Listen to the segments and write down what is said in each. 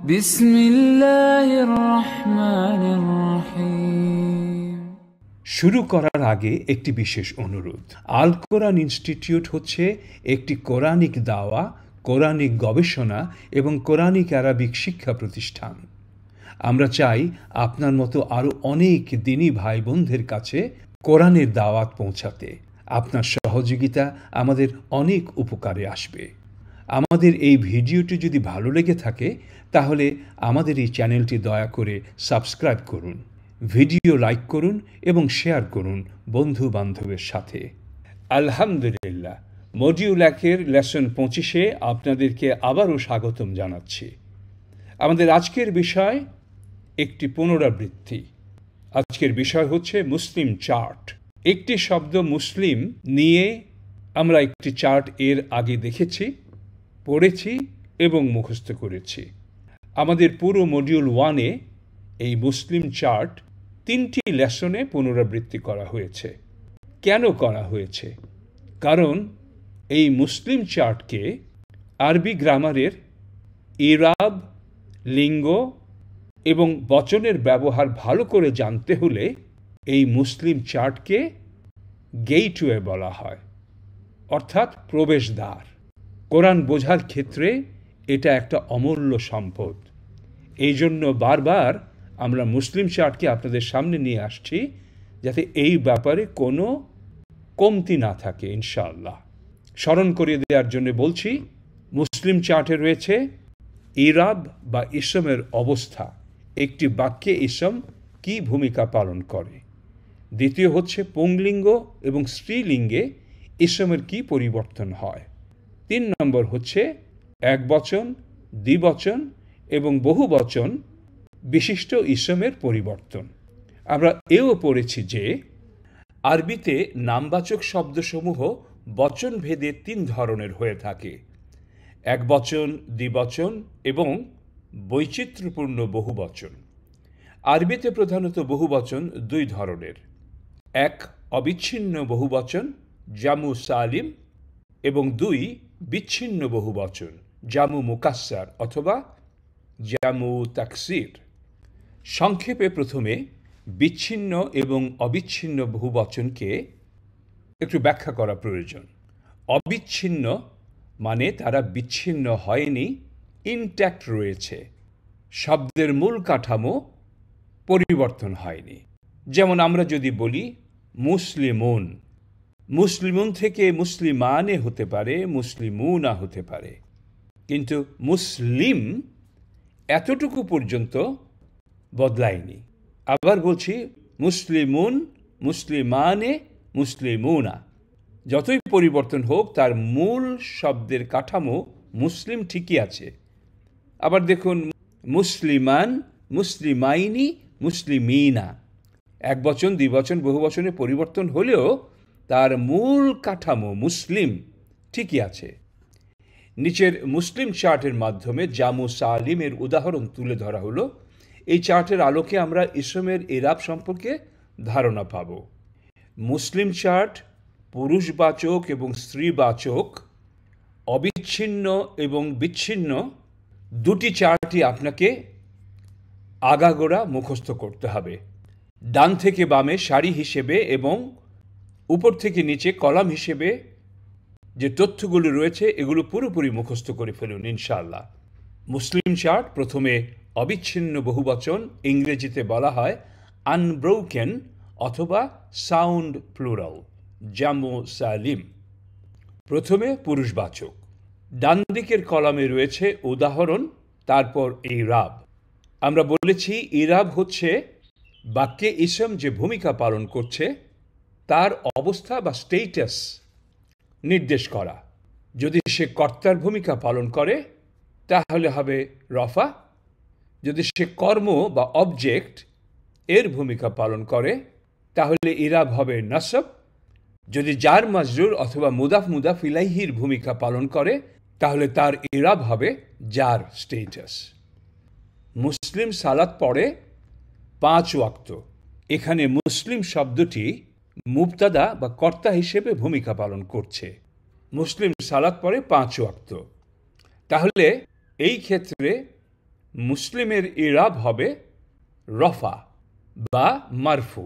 বিসমিল্লাহির রহমানির রহিম। শুরু করার আগে একটি বিশেষ অনুরোধ। আল কোরআন ইনস্টিটিউট হচ্ছে একটি কোরআনিক দাওয়া, কোরআনিক গবেষণা এবং কোরআনিক আরবিক শিক্ষা প্রতিষ্ঠান। আমরা চাই আপনার মতো আরও অনেক দ্বীনি ভাই বোনদের কাছে কোরআনের দাওয়াত পৌঁছাতে। আপনার সহযোগিতা আমাদের অনেক উপকারে আসবে। আমাদের এই ভিডিওটি যদি ভালো লেগে থাকে তাহলে আমাদের এই চ্যানেলটি দয়া করে সাবস্ক্রাইব করুন, ভিডিও লাইক করুন এবং শেয়ার করুন বন্ধু বান্ধবের সাথে। আলহামদুলিল্লাহ, মডিউল 1-এর লেসন 25-এ আপনাদেরকে আবারও স্বাগতম জানাচ্ছি। আমাদের আজকের বিষয় একটি পুনরাবৃত্তি। আজকের বিষয় হচ্ছে মুসলিম চার্ট। একটি শব্দ মুসলিম নিয়ে আমরা একটি চার্ট এর আগে দেখেছি, পড়েছি এবং মুখস্থ করেছি। আমাদের পুরো মডিউল 1-এ এই মুসলিম চার্ট 3টি লেসনে পুনরাবৃত্তি করা হয়েছে। কেন করা হয়েছে? কারণ এই মুসলিম চার্টকে আরবি গ্রামারের ইরাব, লিঙ্গ এবং বচনের ব্যবহার ভালো করে জানতে হলে এই মুসলিম চার্টকে গেটওয়ে বলা হয়, অর্থাৎ প্রবেশদ্বার। কোরআন বোঝার ক্ষেত্রে এটা একটা অমূল্য সম্পদ। এই জন্য বারবার আমরা মুসলিম চার্টকে আপনাদের সামনে নিয়ে আসছি, যাতে এই ব্যাপারে কোনো কমতি না থাকে ইনশাআল্লাহ। স্মরণ করিয়ে দেওয়ার জন্য বলছি, মুসলিম চার্টে রয়েছে ইরাব বা ইসমের অবস্থা, একটি বাক্যে ইসম কী ভূমিকা পালন করে। দ্বিতীয় হচ্ছে পুংলিঙ্গ এবং স্ত্রীলিঙ্গে ইসমের কী পরিবর্তন হয়। 3 নম্বর হচ্ছে একবচন, দ্বিবচন এবং বহুবচন বিশিষ্ট ইসমের পরিবর্তন। আমরা এও পড়েছি যে আরবিতে নামবাচক শব্দসমূহ বচন ভেদে 3 ধরনের হয়ে থাকে: একবচন, দ্বিবচন এবং বৈচিত্র্যপূর্ণ বহুবচন। আরবিতে প্রধানত বহুবচন 2 ধরনের: এক অবিচ্ছিন্ন বহুবচন জামু সালিম এবং 2 বিচ্ছিন্ন বহুবচন জামু মুকাসসার অথবা জামু তাকসির। সংক্ষেপে প্রথমে বিচ্ছিন্ন এবং অবিচ্ছিন্ন বহুবচনকে একটু ব্যাখ্যা করা প্রয়োজন। অবিচ্ছিন্ন মানে তারা বিচ্ছিন্ন হয়নি, ইনট্যাক্ট রয়েছে, শব্দের মূল কাঠামো পরিবর্তন হয়নি। যেমন আমরা যদি বলি মুসলিমুন, মুসলিমুন থেকে মুসলিমানে হতে পারে, মুসলিমুনা হতে পারে, কিন্তু মুসলিম এতটুকু পর্যন্ত বদলায়নি। আবার বলছি মুসলিমুন, মুসলিমানে, মুসলিমুনা, যতই পরিবর্তন হোক তার মূল শব্দের কাঠামো মুসলিম ঠিকই আছে। আবার দেখুন মুসলিমান, মুসলিমাইনি, মুসলিমিনা, একবচন, দ্বিবচন, বহুবচনে পরিবর্তন হলেও তার মূল কাঠামো মুসলিম ঠিকই আছে। নিচের মুসলিম চার্টের মাধ্যমে জামু সালিমের উদাহরণ তুলে ধরা হলো। এই চার্টের আলোকে আমরা ইসমের ইরাব সম্পর্কে ধারণা পাব। মুসলিম চার্ট পুরুষবাচক এবং স্ত্রীবাচক, অবিচ্ছিন্ন এবং বিচ্ছিন্ন 2টি চার্টই আপনাকে আগাগোড়া মুখস্থ করতে হবে। ডান থেকে বামে সারি হিসেবে এবং উপর থেকে নিচে কলাম হিসেবে যে তথ্যগুলো রয়েছে এগুলো পুরোপুরি মুখস্থ করে ফেলুন ইনশাআল্লাহ। মুসলিম চার্ট প্রথমে অবিচ্ছিন্ন বহুবচন, ইংরেজিতে বলা হয় আনব্রোকেন অথবা সাউন্ড প্লুরাল, জামু সালিম। প্রথমে পুরুষবাচক, ডান দিকের কলামে রয়েছে উদাহরণ, তারপর ইরাব। আমরা বলেছি ইরাব হচ্ছে বাক্যে ইসম যে ভূমিকা পালন করছে তার অবস্থা বা স্টেটাস নির্দেশ করা। যদি সে কর্তার ভূমিকা পালন করে তাহলে হবে রফা, যদি সে কর্ম বা অবজেক্ট এর ভূমিকা পালন করে তাহলে ইরাব হবে নাসব, যদি জার মাজরুর অথবা মুদাফ মুদাফ ইলাইহির ভূমিকা পালন করে তাহলে তার ইরাব হবে জার স্টেটাস। মুসলিম সালাত পড়ে 5 ওয়াক্ত। এখানে মুসলিম শব্দটি মুবতাদা বা কর্তা হিসেবে ভূমিকা পালন করছে। মুসলিম সালাত পড়ে 5 ওয়াক্ত। তাহলে এই ক্ষেত্রে মুসলিমের ইরাব হবে রফা বা মারফু।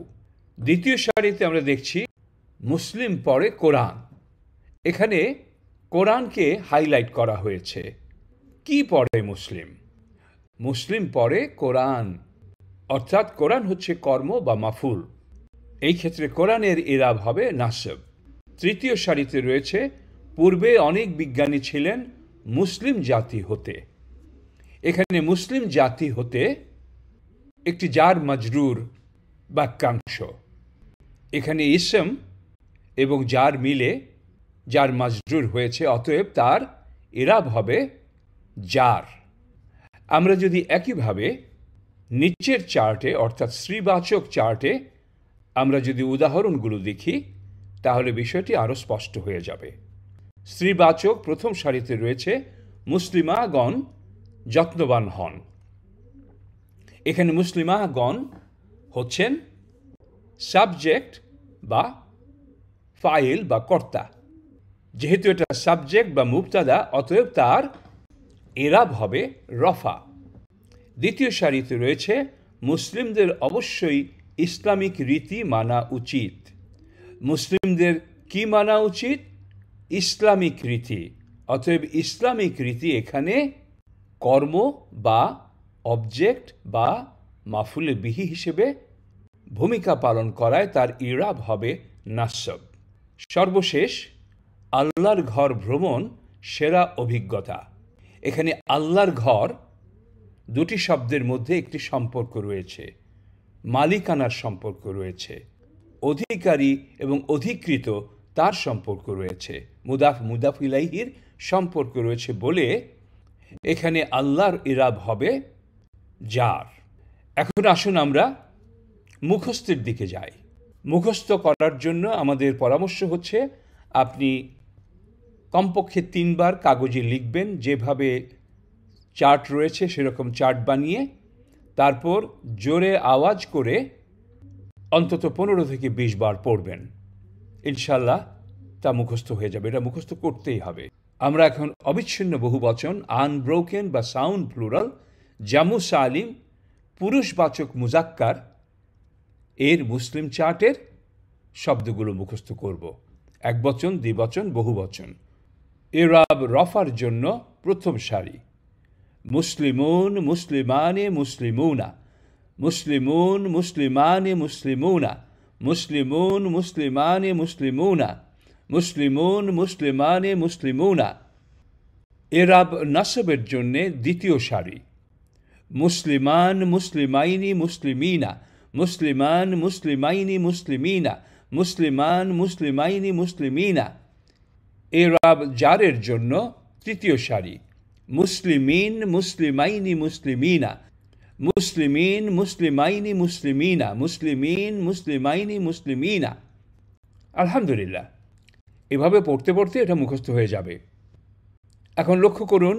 দ্বিতীয় সারিতে আমরা দেখছি মুসলিম পড়ে কোরআন। এখানে কোরআনকে হাইলাইট করা হয়েছে। কি পড়ে মুসলিম? মুসলিম পড়ে কোরআন, অর্থাৎ কোরআন হচ্ছে কর্ম বা মাফুল। এই ক্ষেত্রে কোরআনের ইরাব হবে নাসব। তৃতীয় সারিতে রয়েছে পূর্বে অনেক বিজ্ঞানী ছিলেন মুসলিম জাতি হতে। এখানে মুসলিম জাতি হতে একটি জার মাজরুর বাক্যাংশ। এখানে ইসম এবং জার মিলে জার মাজরুর হয়েছে, অতএব তার ইরাব হবে জার। আমরা যদি একইভাবে নিচের চার্টে অর্থাৎ শ্রীবাচক চার্টে আমরা যদি উদাহরণগুলো দেখি তাহলে বিষয়টি আরও স্পষ্ট হয়ে যাবে। শ্রীবাচক প্রথম সারিতে রয়েছে মুসলিমাগণ যত্নবান হন। এখানে মুসলিমাগণ হচ্ছেন সাবজেক্ট বা ফাইল বা কর্তা। যেহেতু এটা সাবজেক্ট বা মুবতাদা, অতএব তার ইরাব হবে রফা। দ্বিতীয় সারিতে রয়েছে মুসলিমদের অবশ্যই ইসলামিক রীতি মানা উচিত। মুসলিমদের কি মানা উচিত? ইসলামিক রীতি। অতএব ইসলামিক রীতি এখানে কর্ম বা অবজেক্ট বা মাফুলে বিহি হিসেবে ভূমিকা পালন করায় তার ইরাব হবে নাসব। সর্বশেষ আল্লাহর ঘর ভ্রমণ সেরা অভিজ্ঞতা। এখানে আল্লাহর ঘর দুটি শব্দের মধ্যে একটি সম্পর্ক রয়েছে, মালিকানার সম্পর্ক রয়েছে, অধিকারী এবং অধিকৃত তার সম্পর্ক রয়েছে, মুদাফ ইলাইহির সম্পর্ক রয়েছে বলে এখানে আল্লাহর ইরাব হবে জার। এখন আসুন আমরা মুখস্থের দিকে যাই। মুখস্থ করার জন্য আমাদের পরামর্শ হচ্ছে আপনি কমপক্ষে 3 বার কাগজে লিখবেন, যেভাবে চার্ট রয়েছে সেরকম চার্ট বানিয়ে, তারপর জোরে আওয়াজ করে অন্তত 15 থেকে 20 বার পড়বেন। ইনশাল্লাহ তা মুখস্থ হয়ে যাবে। এটা মুখস্থ করতেই হবে। আমরা এখন অবিচ্ছিন্ন বহুবচন আনব্রোকেন বা সাউন্ড প্লুরাল জামু সালিম পুরুষবাচক মুজাক্কার এর মুসলিম চার্টের শব্দগুলো মুখস্থ করব। একবচন, দ্বিবচন, বহুবচন। ইরাব রফার জন্য প্রথম সারি মুসলিমুন মুসলিমানে মুসলিমুনা, মুসলিমুন মুসলিমানে মুসলিমুনা, মুসলিমুন মুসলিমানে মুসলিমুনা, মুসলিমুন মুসলিমানে মুসলিমুনা। ইরাব নাসবের জন্য দ্বিতীয় সারি মুসলিমান মুসলিমাইনি মুসলিমিনা, মুসলিমান মুসলিমাইনি মুসলিমিনা, মুসলিমান মুসলিমাইনি মুসলিমিনা। ইরাব জারের জন্য তৃতীয় সারি মুসলিমিন মুসলিমাইনি মুসলিমিনা, মুসলিমিন মুসলিমাইনি মুসলিমিনা, মুসলিমিন মুসলিমাইনি মুসলিমিনা। আলহামদুলিল্লাহ, এভাবে পড়তে পড়তে এটা মুখস্থ হয়ে যাবে। এখন লক্ষ্য করুন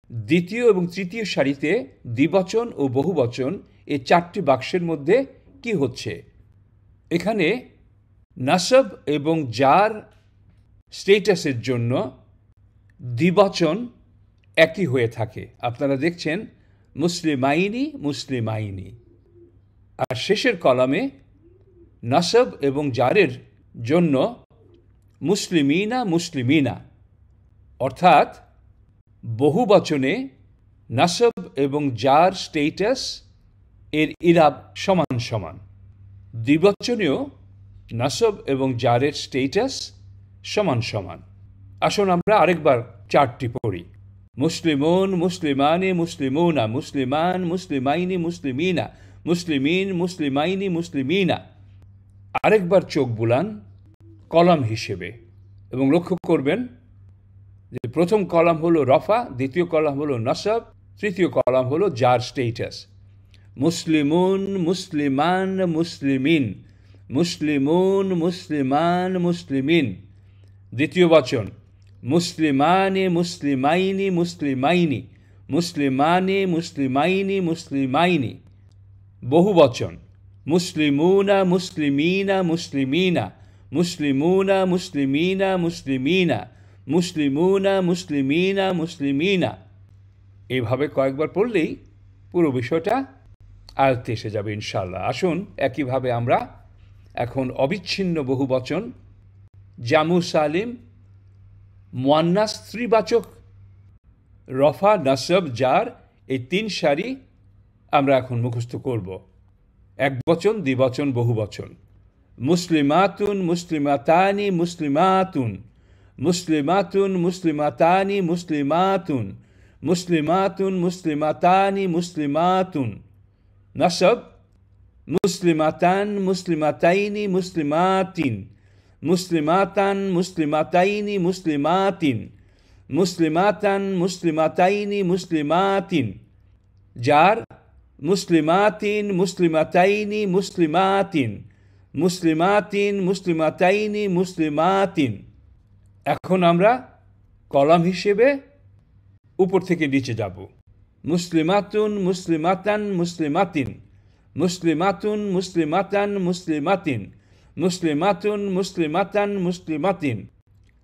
দ্বিতীয় এবং তৃতীয় সারিতে দ্বিবচন ও বহুবচন এই 4টি বাক্সের মধ্যে কি হচ্ছে। এখানে নাসব এবং জার স্টেটাসের জন্য দ্বিবচন একই হয়ে থাকে। আপনারা দেখছেন মুসলিমাইনি মুসলিমাইনি। আর শেষের কলামে নাসব এবং জারের জন্য মুসলিমিনা মুসলিমিনা, অর্থাৎ বহুবচনে নাসব এবং জার স্টেটাস এর ইরাব সমান সমান। দ্বিবচনেও নাসব এবং জারের স্টেটাস সমান সমান। আসুন আমরা আরেকবার চার্টটি পড়ি। মুসলিমুন মুসলিমানে মুসলিমুনা, মুসলিমান মুসলিমাইনি মুসলিমিনা, মুসলিমিন মুসলিমাইনি মুসলিমিনা। আরেকবার চোখ বুলান কলাম হিসেবে এবং লক্ষ্য করবেন যে প্রথম কলাম হলো রফা, দ্বিতীয় কলাম হলো নাসব, তৃতীয় কলাম হলো জার স্টেটাস। মুসলিমুন মুসলিমান মুসলিমিন, মুসলিমুন মুসলিমান মুসলিমিন। দ্বিতীয় বচন মুসলিমানে মুসলিমাইনি মুসলিমাইনি, মুসলিমানে মুসলিমাইনি মুসলিমাইনি। বহুবচন মুসলিমুনা মুসলিমিনা মুসলিমিনা, মুসলিমুনা মুসলিমিনা মুসলিমিনা, মুসলিমুনা মুসলিমিনা মুসলিমিনা। এভাবে কয়েকবার পড়লেই পুরো বিষয়টা আয়ত্তে এসে যাবে ইনশাআল্লাহ। আসুন একইভাবে আমরা এখন অবিচ্ছিন্ন বহুবচন, জামু সালিম, মুয়ান্নাস স্ত্রীবাচক, রফা, নাসব, জার, এই 3 সারি আমরা এখন মুখস্থ করব। একবচন, দ্বিবচন, বহুবচন। মুসলিমাতুন, মুসলিমাতানি, মুসলিমাতুন, মুসলিমাতুন, মুসলিমাতানি, মুসলিমাতুন, মুসলিমাতুন, মুসলিমাতানি, মুসলিমাতুন। নাসব মুসলিমাতান, মুসলিমাতাইনি, মুসলিমাতিন, মুসলিমাতান, মুসলিমাতাইনি, মুসলিমাতিন, মুসলিমাতান, মুসলিমাতাইনি, মুসলিমাতিন। জার মুসলিমাতিন, মুসলিমাতাইনি, মুসলিমাতিন, মুসলিমাতিন, মুসলিমাতাইনি, মুসলিমাতিন। এখন আমরা কলাম হিসেবে উপর থেকে নিচে যাব। মুসলিমাতুন, মুসলিমাতান, মুসলিমাতিন, মুসলিমাতুন, মুসলিমাতান, মুসলিমাতিন, মুসলিমাতুন, মুসলিমাতান, মুসলিমাতিন।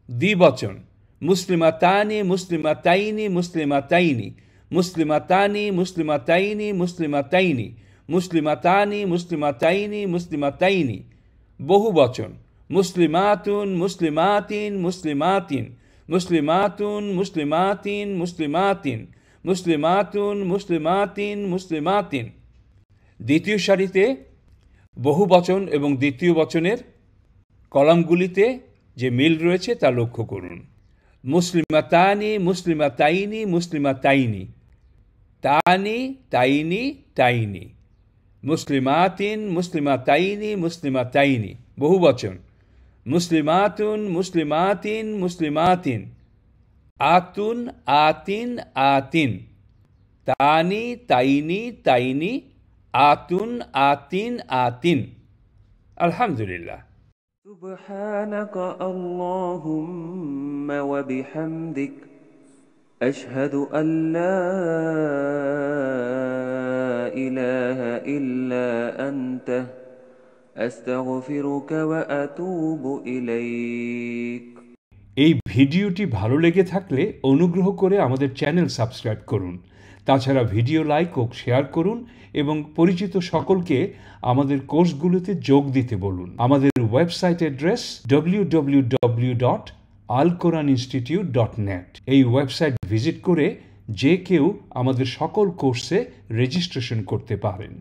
দ্বিবচন মুসলিমাতানি, মুসলিমাতাইনি, মুসলিমাতাইনি, মুসলিমাতানি, মুসলিমাতাইনি, মুসলিমাতাইনি, মুসলিমাতানি, মুসলিমাতাইনি, মুসলিমাতাইনি। বহুবচন মুসলিমাতুন, মুসলিমাতিন, মুসলিমাতিন, মুসলিমাতুন, মুসলিমাতিন, মুসলিমাতিন, মুসলিমাতুন, মুসলিমাতিন, মুসলিমাতিন। দ্বিতীয় সারিতে বহুবচন এবং দ্বিতীয় বচনের কলামগুলিতে যে মিল রয়েছে তা লক্ষ্য করুন। মুসলিমাতানি, মুসলিমাতাইনি, মুসলিমাতাইনি, তানি, তাইনি, তাইনি, মুসলিমাতিন, মুসলিমাতাইনি, মুসলিমাতাইনি। বহুবচন মুসলিমাতুন, মুসলিমাতিন, মুসলিমাতিন, আতুন, আতিন, আতিন, তানি, তাইনি, তাইনি, আতুন, আতিন, আতিন। আলহামদুলিল্লাহ। سبحانك اللهم وبحمدك أشهد أن لا إله إلا أنت أستغفرك وأتوب إليك। এই ভিডিওটি ভালো লেগে থাকলে অনুগ্রহ করে আমাদের চ্যানেল সাবস্ক্রাইব করুন। তাছাড়া ভিডিও লাইক ও শেয়ার করুন এবং পরিচিত সকলকে আমাদের কোর্সগুলোতে যোগ দিতে বলুন। আমাদের ওয়েবসাইট অ্যাড্রেস www.alquraninstitute.net। এই ওয়েবসাইট ভিজিট করে যে কেউ আমাদের সকল কোর্সে রেজিস্ট্রেশন করতে পারেন।